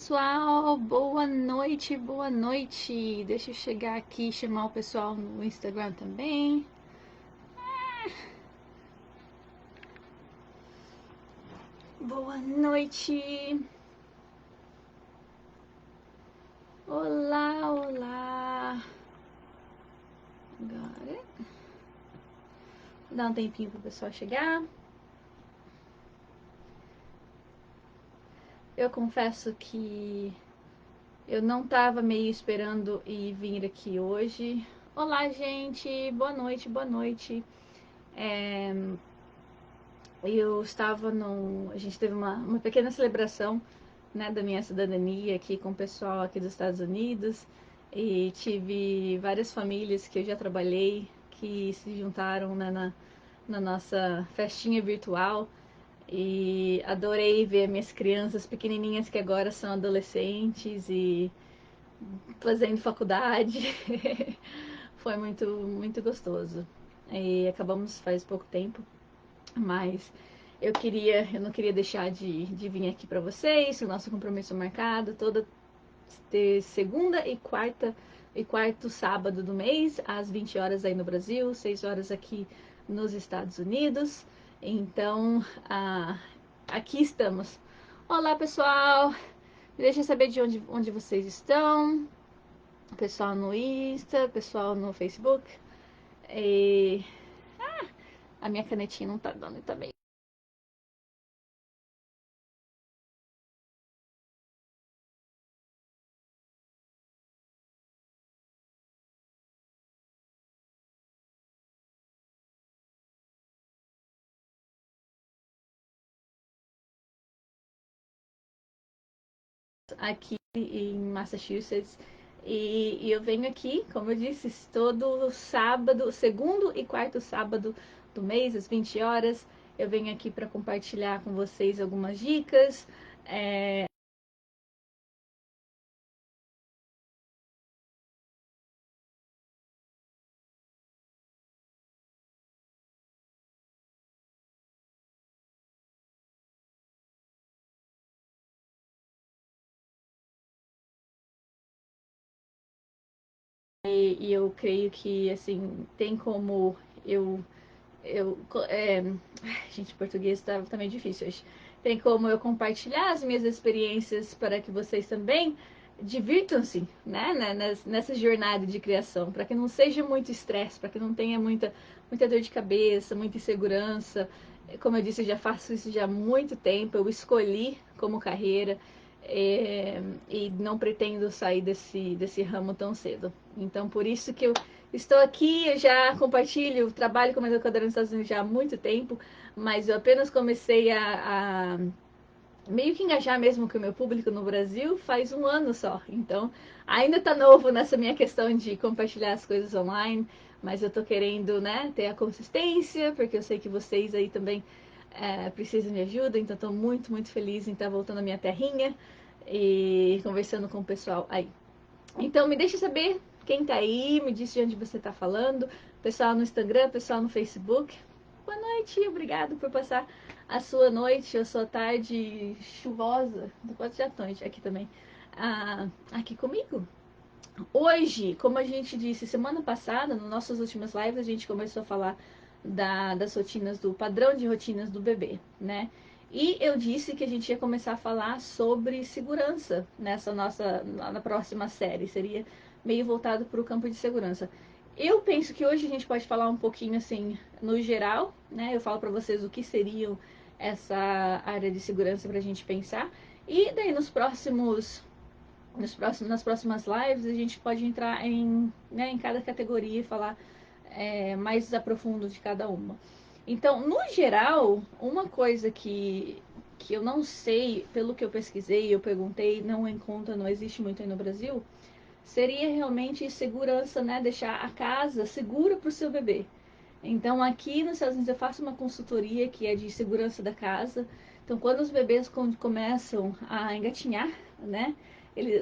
Pessoal, boa noite, boa noite. Deixa eu chegar aqui e chamar o pessoal no Instagram também. Boa noite. Olá, olá. Agora, vou dar um tempinho pro pessoal chegar. Eu confesso que eu não tava meio esperando e vir aqui hoje. Olá, gente. Boa noite, boa noite. Eu estava no. A gente teve uma pequena celebração, né, da minha cidadania aqui com o pessoal aqui dos Estados Unidos e tive várias famílias que eu já trabalhei que se juntaram, né, na nossa festinha virtual e adorei ver minhas crianças pequenininhas que agora são adolescentes e fazendo faculdade. Foi muito gostoso. E acabamos faz pouco tempo, mas eu não queria deixar de vir aqui para vocês, o nosso compromisso marcado toda segunda e quarto sábado do mês, às 20 horas aí no Brasil, 6 horas aqui nos Estados Unidos. Então, aqui estamos. Olá, pessoal! Me deixa saber de onde vocês estão. Pessoal no Insta, pessoal no Facebook. E... a minha canetinha não tá dando também. Aqui em Massachusetts. E eu venho aqui, como eu disse, todo sábado, segundo e quarto sábado do mês, às 20 horas. Eu venho aqui para compartilhar com vocês algumas dicas. E eu creio que, assim, tem como eu eu é, gente, português tá meio difícil hoje. Tem como eu compartilhar as minhas experiências para que vocês também divirtam-se, né, nessa jornada de criação, para que não seja muito estresse, para que não tenha muita dor de cabeça, muita insegurança. Como eu disse, eu já faço isso já há muito tempo, eu escolhi como carreira e não pretendo sair desse ramo tão cedo. Então, por isso que eu estou aqui, eu já compartilho, trabalho como educadora nos Estados Unidos já há muito tempo, mas eu apenas comecei a meio que engajar mesmo com o meu público no Brasil faz um ano só. Então, ainda tá novo nessa minha questão de compartilhar as coisas online, mas eu tô querendo, né, ter a consistência, porque eu sei que vocês aí também precisam de ajuda, então tô muito feliz em estar voltando à minha terrinha e conversando com o pessoal aí. Então me deixa saber quem tá aí, me diz de onde você tá falando, pessoal no Instagram, pessoal no Facebook. Boa noite, obrigado por passar a sua noite, a sua tarde chuvosa, pode ser noite aqui também, aqui comigo. Hoje, como a gente disse semana passada, nas nossas últimas lives, a gente começou a falar das rotinas, do padrão de rotinas do bebê, né? E eu disse que a gente ia começar a falar sobre segurança nessa na próxima série. Seria meio voltado para o campo de segurança. Eu penso que hoje a gente pode falar um pouquinho assim, no geral, né? Eu falo para vocês o que seriam essa área de segurança para a gente pensar. E daí nas próximas lives a gente pode entrar em cada categoria e falar mais a profundo de cada uma. Então, no geral, uma coisa que eu não sei, pelo que eu pesquisei, eu perguntei, não encontra, não existe muito aí no Brasil, seria realmente segurança, né? Deixar a casa segura para o seu bebê. Então, aqui nos Estados Unidos, eu faço uma consultoria que é de segurança da casa. Então, quando os bebês começam a engatinhar, né?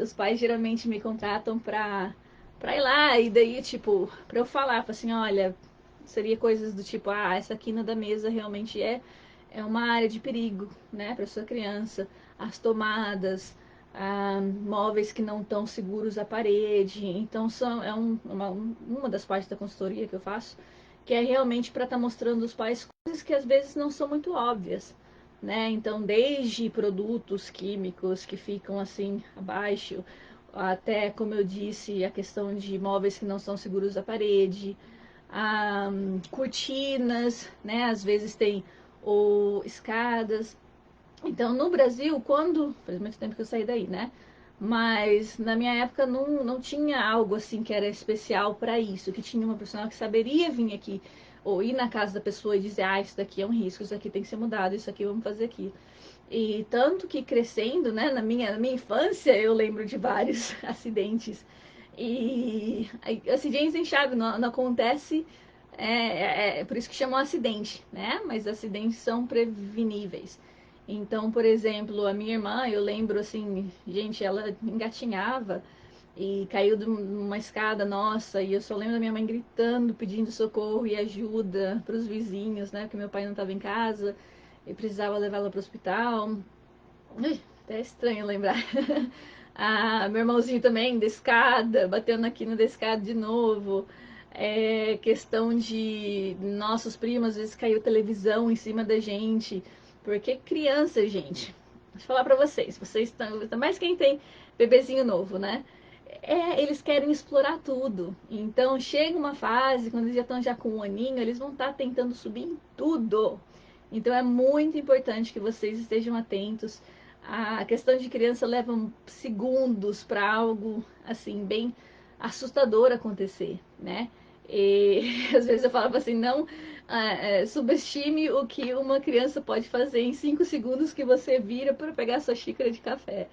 Os pais geralmente me contratam para ir lá e daí, tipo, para eu falar, assim, olha, seria coisas do tipo, essa quina da mesa realmente é uma área de perigo, né, para sua criança. As tomadas, móveis que não estão seguros à parede. Então, uma das partes da consultoria que eu faço, que é realmente para estar mostrando aos pais coisas que às vezes não são muito óbvias, né? Então, desde produtos químicos que ficam assim abaixo, até, como eu disse, a questão de móveis que não são seguros à parede, cortinas, né? Às vezes tem ou escadas. Então, no Brasil, faz muito tempo que eu saí daí, né? Mas na minha época não tinha algo assim que era especial para isso, que tinha uma profissional que saberia vir aqui ou ir na casa da pessoa e dizer, isso daqui é um risco, isso aqui tem que ser mudado, isso aqui vamos fazer aqui. E tanto que crescendo, né, na minha infância, eu lembro de vários acidentes. E acidentes em chave não acontece, por isso que chamam acidente, né? Mas acidentes são preveníveis. Então, por exemplo, a minha irmã, eu lembro assim, gente, ela engatinhava e caiu de uma escada nossa, e eu só lembro da minha mãe gritando, pedindo socorro e ajuda para os vizinhos, né? Porque meu pai não estava em casa e precisava levá-la para o hospital. Ui, até é estranho lembrar. Meu irmãozinho também, da escada, batendo aqui na escada de novo. Questão de nossos primos, às vezes caiu televisão em cima da gente. Porque criança, gente, deixa eu falar pra vocês estão, ainda mais quem tem bebezinho novo, né? Eles querem explorar tudo. Então chega uma fase, quando eles já estão com um aninho, eles vão estar tentando subir em tudo. Então é muito importante que vocês estejam atentos. A questão de criança leva segundos para algo assim bem assustador acontecer, né? E às vezes eu falava assim, não subestime o que uma criança pode fazer em 5 segundos que você vira para pegar sua xícara de café.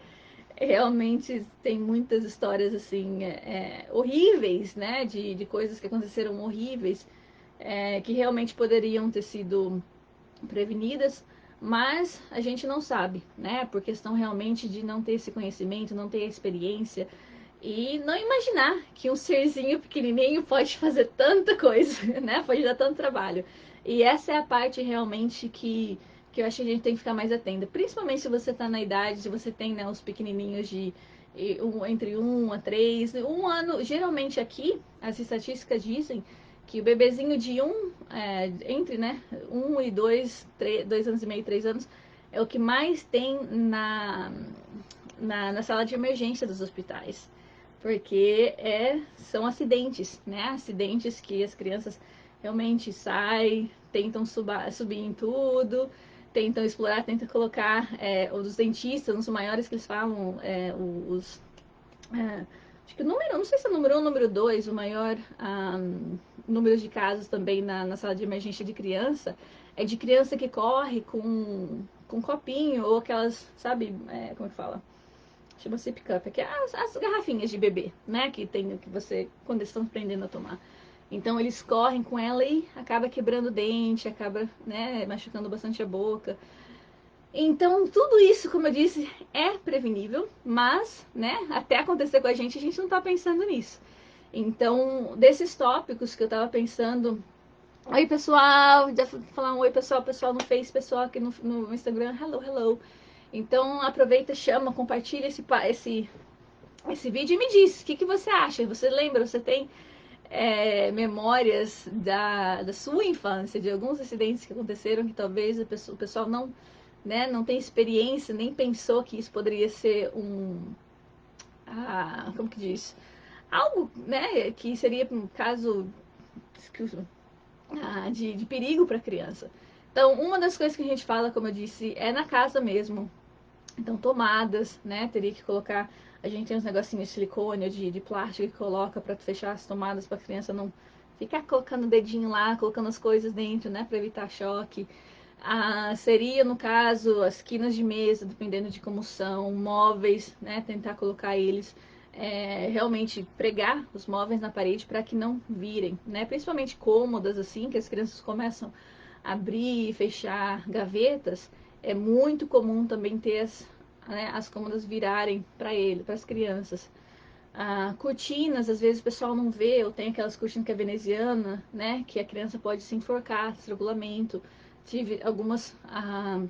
Realmente tem muitas histórias assim horríveis, né? De coisas que aconteceram horríveis, que realmente poderiam ter sido prevenidas, mas a gente não sabe, né? Por questão realmente de não ter esse conhecimento, não ter a experiência e não imaginar que um serzinho pequenininho pode fazer tanta coisa, né? Pode dar tanto trabalho. E essa é a parte realmente que eu acho que a gente tem que ficar mais atenta. Principalmente se você está na idade, se você tem, né, os pequenininhos entre 1 a 3, 1 ano. Geralmente aqui, as estatísticas dizem que o bebezinho de entre, né, 1 e 2, 2 anos e meio, 3 anos, é o que mais tem na sala de emergência dos hospitais. Porque são acidentes, né? Acidentes que as crianças realmente saem, tentam subir em tudo, tentam explorar, tentam colocar os dentistas, uns maiores que eles falam, acho que o número, não sei se é o número 1 ou número 2, o maior número de casos também na sala de emergência de criança, é de criança que corre com copinho, ou aquelas, sabe, como é que fala? Chama sip cup, que é as garrafinhas de bebê, né? Que você, quando eles estão aprendendo a tomar. Então eles correm com ela e acaba quebrando o dente, acaba, né, machucando bastante a boca. Então, tudo isso, como eu disse, é prevenível, mas, né, até acontecer com a gente não tá pensando nisso. Então, desses tópicos que eu tava pensando, oi pessoal, já falar um oi pessoal no Face, pessoal aqui no Instagram, hello, hello. Então, aproveita, chama, compartilha esse vídeo e me diz, o que você acha? Você lembra, você tem memórias da sua infância, de alguns acidentes que aconteceram que talvez o pessoal não, né, não tem experiência, nem pensou que isso poderia ser como que diz? Algo, né, que seria um caso de perigo para a criança. Então, uma das coisas que a gente fala, como eu disse, é na casa mesmo. Então, tomadas, né, teria que colocar. A gente tem uns negocinhos de silicone ou de plástico que coloca para fechar as tomadas para a criança não ficar colocando o dedinho lá, colocando as coisas dentro, né, para evitar choque. Seria, no caso, as quinas de mesa, dependendo de como são, móveis, né? Tentar colocar eles, realmente pregar os móveis na parede para que não virem, né? Principalmente cômodas, assim, que as crianças começam a abrir e fechar gavetas. É muito comum também ter as cômodas virarem para as crianças. Cortinas, às vezes o pessoal não vê, ou tem aquelas cortinas que é veneziana, né? Que a criança pode se enforcar, estrangulamento. Tive algumas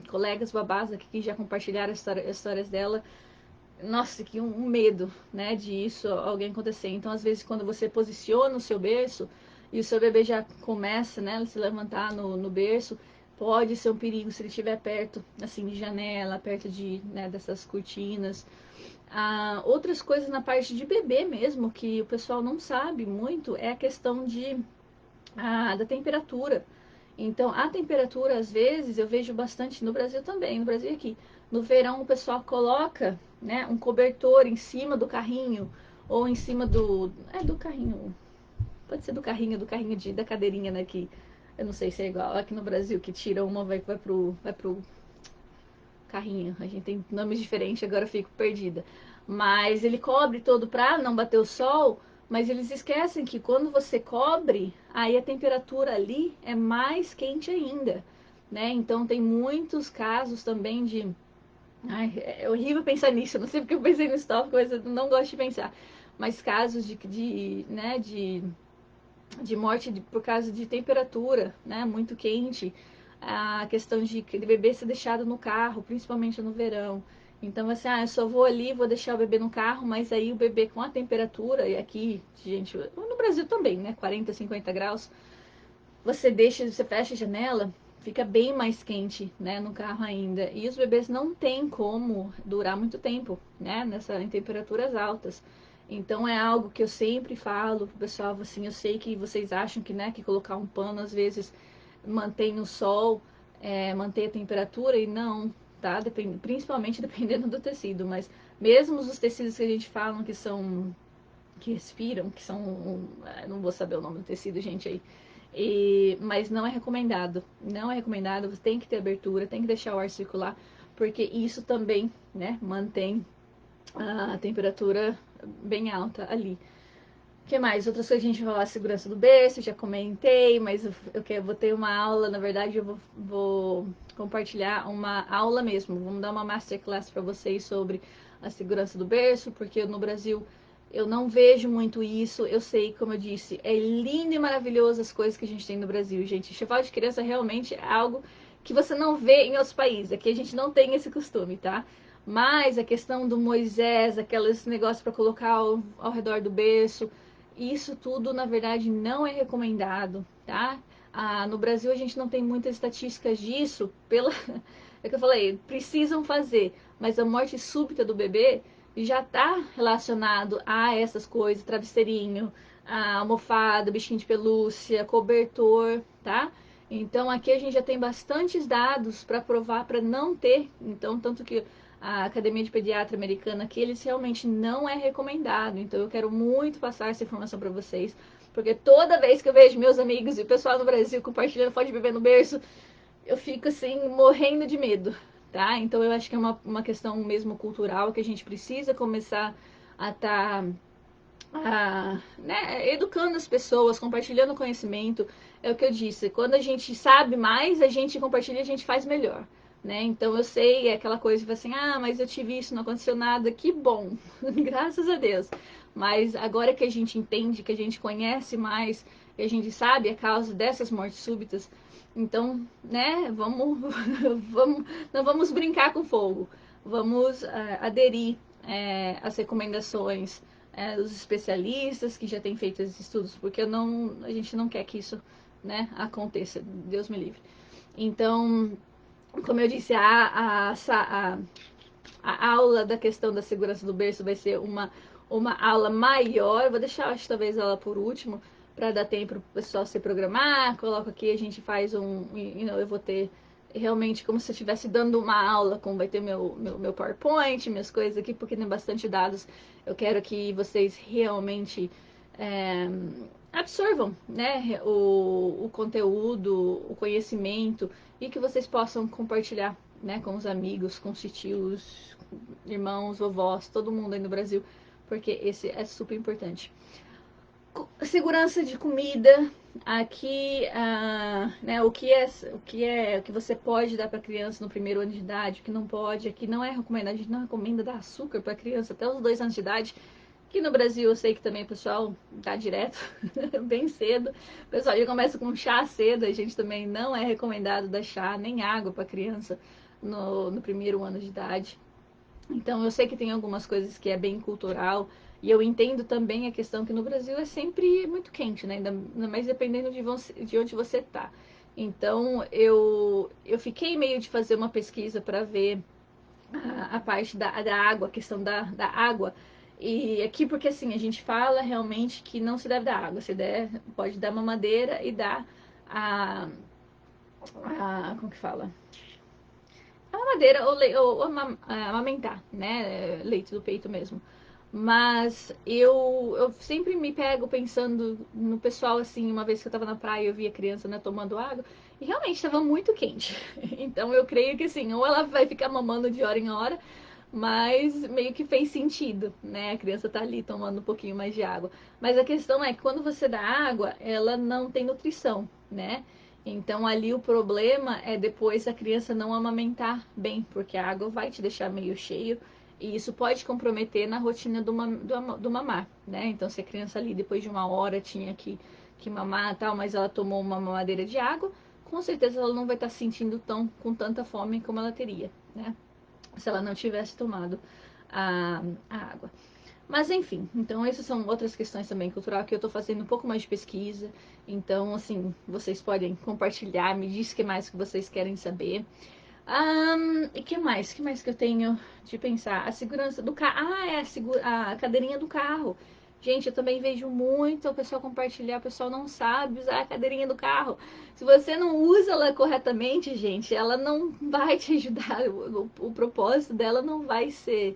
colegas babás aqui que já compartilharam histórias dela, nossa, que um medo, né, disso alguém acontecer. Então, às vezes, quando você posiciona o seu berço e o seu bebê já começa, né, a se levantar no berço, pode ser um perigo se ele estiver perto, assim, de janela, perto de, né, dessas cortinas. Outras coisas na parte de bebê mesmo, que o pessoal não sabe muito, é a questão da temperatura. Então, a temperatura, às vezes, eu vejo bastante no Brasil também, no Brasil aqui. No verão, o pessoal coloca, né, um cobertor em cima do carrinho, ou em cima do carrinho, pode ser do carrinho da cadeirinha, né, que eu não sei se é igual aqui no Brasil, que tira uma, vai pro carrinho. A gente tem nomes diferentes, agora eu fico perdida. Mas ele cobre todo para não bater o sol, mas eles esquecem que quando você cobre, aí a temperatura ali é mais quente ainda, né? Então tem muitos casos também de... Ai, é horrível pensar nisso, eu não sei porque eu pensei nesse tópico, mas eu não gosto de pensar. Mas casos né, de morte por causa de temperatura, né, muito quente, a questão de bebê ser deixado no carro, principalmente no verão. Então, assim, eu só vou ali, vou deixar o bebê no carro, mas aí o bebê com a temperatura, e aqui, gente, no Brasil também, né, 40, 50 graus, você fecha a janela, fica bem mais quente, né, no carro ainda. E os bebês não têm como durar muito tempo, né, em temperaturas altas. Então é algo que eu sempre falo pro pessoal, assim, eu sei que vocês acham que, né, que colocar um pano às vezes mantém o sol, mantém a temperatura e não, tá? Principalmente dependendo do tecido, mas mesmo os tecidos que a gente fala que respiram, que são, não vou saber o nome do tecido, gente, aí. Mas não é recomendado, não é recomendado, você tem que ter abertura, tem que deixar o ar circular, porque isso também, né, mantém a temperatura bem alta ali. O que mais? Outras coisas que a gente vai falar, segurança do berço, já comentei, mas vou ter uma aula, na verdade eu vou compartilhar uma aula mesmo, vamos dar uma masterclass para vocês sobre a segurança do berço, porque no Brasil eu não vejo muito isso, eu sei, como eu disse, é lindo e maravilhoso as coisas que a gente tem no Brasil, gente. Enxoval de criança realmente é algo que você não vê em outros países, aqui a gente não tem esse costume, tá? Mas a questão do Moisés, aqueles negócios para colocar ao redor do berço, isso tudo, na verdade, não é recomendado, tá? No Brasil, a gente não tem muitas estatísticas disso, é que eu falei, precisam fazer, mas a morte súbita do bebê já está relacionado a essas coisas, travesseirinho, a almofada, bichinho de pelúcia, cobertor, tá? Então aqui a gente já tem bastantes dados para provar para não ter, então tanto que a Academia de Pediatra Americana que eles realmente não é recomendado. Então eu quero muito passar essa informação para vocês, porque toda vez que eu vejo meus amigos e o pessoal no Brasil compartilhando foto de bebê no berço, eu fico assim morrendo de medo, tá? Então eu acho que é uma questão mesmo cultural que a gente precisa começar a estar né, educando as pessoas, compartilhando conhecimento. É o que eu disse, quando a gente sabe mais, a gente compartilha, a gente faz melhor. Né? Então eu sei, é aquela coisa que assim, mas eu tive isso, não aconteceu nada, que bom, graças a Deus. Mas agora que a gente entende, que a gente conhece mais, que a gente sabe a causa dessas mortes súbitas, então, né, não vamos brincar com fogo, vamos aderir às recomendações dos especialistas que já têm feito esses estudos, porque a gente não quer que isso, né, aconteça, Deus me livre. Então, como eu disse, a aula da questão da segurança do berço vai ser uma aula maior. Vou deixar, acho, talvez ela por último, para dar tempo para o pessoal se programar. Coloco aqui, a gente faz eu vou ter realmente como se eu estivesse dando uma aula, como vai ter meu PowerPoint, minhas coisas aqui, porque tem bastante dados. Eu quero que vocês realmente absorvam, né, o conteúdo, o conhecimento e que vocês possam compartilhar, né, com os amigos, com os tios, irmãos, vovós, todo mundo aí no Brasil, porque esse é super importante. Segurança de comida, aqui, né, o que você pode dar para criança no primeiro ano de idade, o que não pode, aqui não é recomendado, a gente não recomenda dar açúcar para criança até os 2 anos de idade. Aqui no Brasil eu sei que também o pessoal dá direto, bem cedo. O pessoal já começa com chá cedo, a gente também não é recomendado dar chá nem água para criança no primeiro ano de idade. Então eu sei que tem algumas coisas que é bem cultural, e eu entendo também a questão que no Brasil é sempre muito quente, né? Ainda mais dependendo de onde você tá. Então eu fiquei meio de fazer uma pesquisa para ver a parte da água, a questão da água. E aqui, porque assim, a gente fala realmente que não se deve dar água, se der, pode dar mamadeira e dar a, como que fala? A mamadeira ou amamentar, né? Leite do peito mesmo. Mas eu sempre me pego pensando no pessoal, assim, uma vez que eu tava na praia, eu vi a criança, né, tomando água, e realmente estava muito quente. Então eu creio que assim, ou ela vai ficar mamando de hora em hora, mas meio que fez sentido, né? A criança tá ali tomando um pouquinho mais de água. Mas a questão é que quando você dá água, ela não tem nutrição, né? Então ali o problema é depois a criança não amamentar bem, porque a água vai te deixar meio cheio e isso pode comprometer na rotina do mamar, né? Então se a criança ali depois de uma hora tinha que mamar tal, mas ela tomou uma mamadeira de água, com certeza ela não vai estar sentindo com tanta fome como ela teria, né? Se ela não tivesse tomado a água. Mas enfim, então essas são outras questões também cultural que eu tô fazendo um pouco mais de pesquisa. Então, assim, vocês podem compartilhar, me diz o que mais que vocês querem saber. E que mais? Que mais que eu tenho de pensar? A segurança do carro. Ah, é a cadeirinha do carro. Gente, eu também vejo muito o pessoal compartilhar, o pessoal não sabe usar a cadeirinha do carro. Se você não usa ela corretamente, gente, ela não vai te ajudar. O propósito dela não vai ser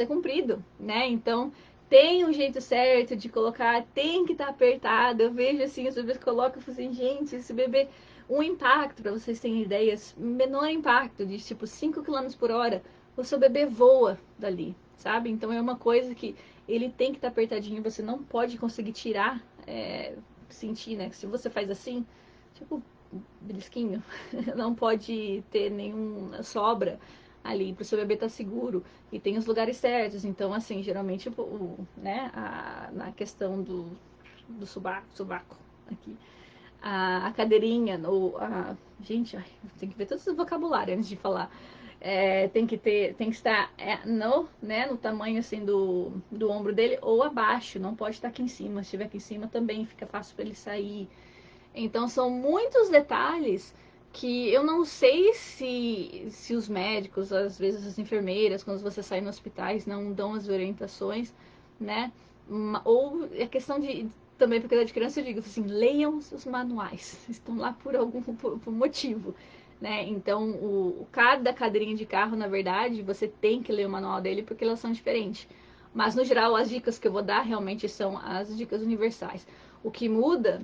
cumprido, né? Então, tem um jeito certo de colocar, tem que estar apertado. Eu vejo assim, as bebês colocam e falam assim, gente, esse bebê um impacto, para vocês terem ideias, menor impacto, de tipo 5 km por hora, o seu bebê voa dali, sabe? Então é uma coisa que ele tem que estar apertadinho, você não pode conseguir tirar, sentir, né? Se você faz assim, tipo, belisquinho, não pode ter nenhuma sobra ali para o seu bebê estar seguro e tem os lugares certos. Então, assim, geralmente, né, na questão do subaco aqui, a cadeirinha, gente, tem que ver todo esse vocabulário antes de falar. Tem que estar no tamanho assim do ombro dele ou abaixo, não pode estar aqui em cima. Se estiver aqui em cima também fica fácil para ele sair. Então são muitos detalhes que eu não sei se os médicos, às vezes as enfermeiras, quando você sai nos hospitais, não dão as orientações, né? Ou é questão de também para cuidar de criança, eu digo assim, leiam os manuais, estão lá por motivo, né? Então, cada cadeirinha de carro, na verdade, você tem que ler o manual dele porque elas são diferentes. Mas no geral, as dicas que eu vou dar realmente são as dicas universais. O que muda,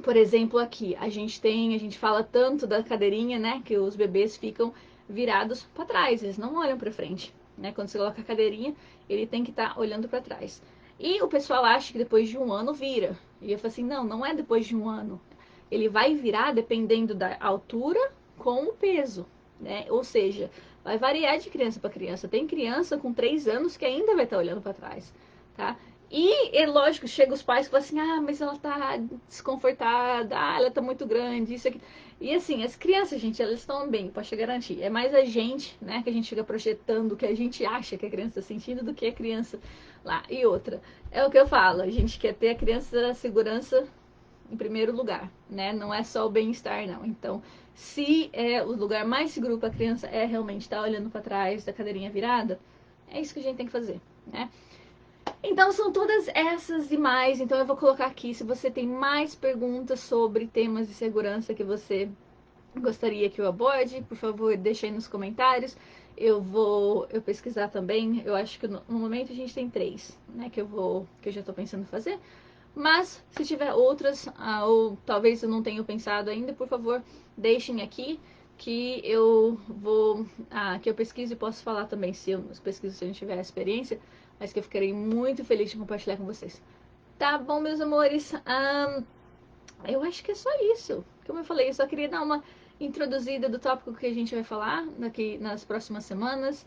por exemplo, aqui a gente fala tanto da cadeirinha, né, que os bebês ficam virados para trás, eles não olham para frente, né? Quando você coloca a cadeirinha, ele tem que estar olhando para trás. E o pessoal acha que depois de um ano vira. E eu falo assim, não, não é depois de um ano. Ele vai virar dependendo da altura com o peso, né? Ou seja, vai variar de criança para criança. Tem criança com 3 anos que ainda vai estar olhando para trás, tá? E lógico, chega os pais que falam assim, mas ela tá desconfortada, ela tá muito grande, isso aqui. E assim, as crianças, gente, elas estão bem, pode te garantir. É mais a gente, né, que a gente fica projetando o que a gente acha que a criança está sentindo do que a criança lá. E outra, é o que eu falo, a gente quer ter a criança segurança em primeiro lugar, né? Não é só o bem-estar, não. Então, se o lugar mais seguro para a criança é realmente estar olhando para trás da cadeirinha virada, é isso que a gente tem que fazer, né? Então são todas essas e mais. Então eu vou colocar aqui se você tem mais perguntas sobre temas de segurança que você gostaria que eu aborde, por favor, deixe aí nos comentários. Eu pesquisar também. Eu acho que no momento a gente tem 3, né, que eu já estou pensando em fazer. Mas se tiver outras, ou talvez eu não tenha pensado ainda, por favor, deixem aqui que eu pesquiso e posso falar também se eu pesquiso se eu não tiver experiência, mas que eu ficarei muito feliz de compartilhar com vocês. Tá bom, meus amores? Eu acho que é só isso. Como eu falei, eu só queria dar uma introduzida do tópico que a gente vai falar daqui nas próximas semanas.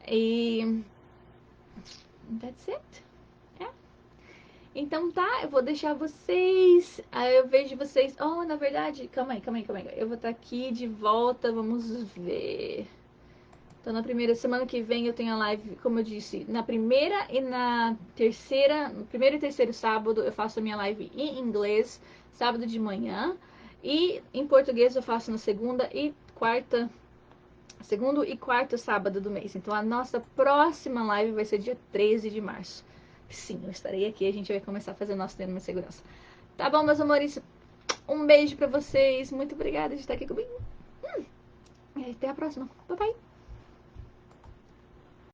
E that's it. É. Então tá, eu vou deixar vocês. Aí eu vejo vocês. Oh, na verdade, calma aí. Eu vou estar aqui de volta. Vamos ver. Então, na primeira semana que vem eu tenho a live, como eu disse, na primeira e na terceira, no primeiro e terceiro sábado eu faço a minha live em inglês, sábado de manhã, e em português eu faço na segundo e quarto sábado do mês. Então, a nossa próxima live vai ser dia 13 de março. Sim, eu estarei aqui, a gente vai começar a fazer o nosso treino de segurança. Tá bom, meus amores? Um beijo pra vocês. Muito obrigada de estar aqui comigo. E até a próxima. Bye, bye.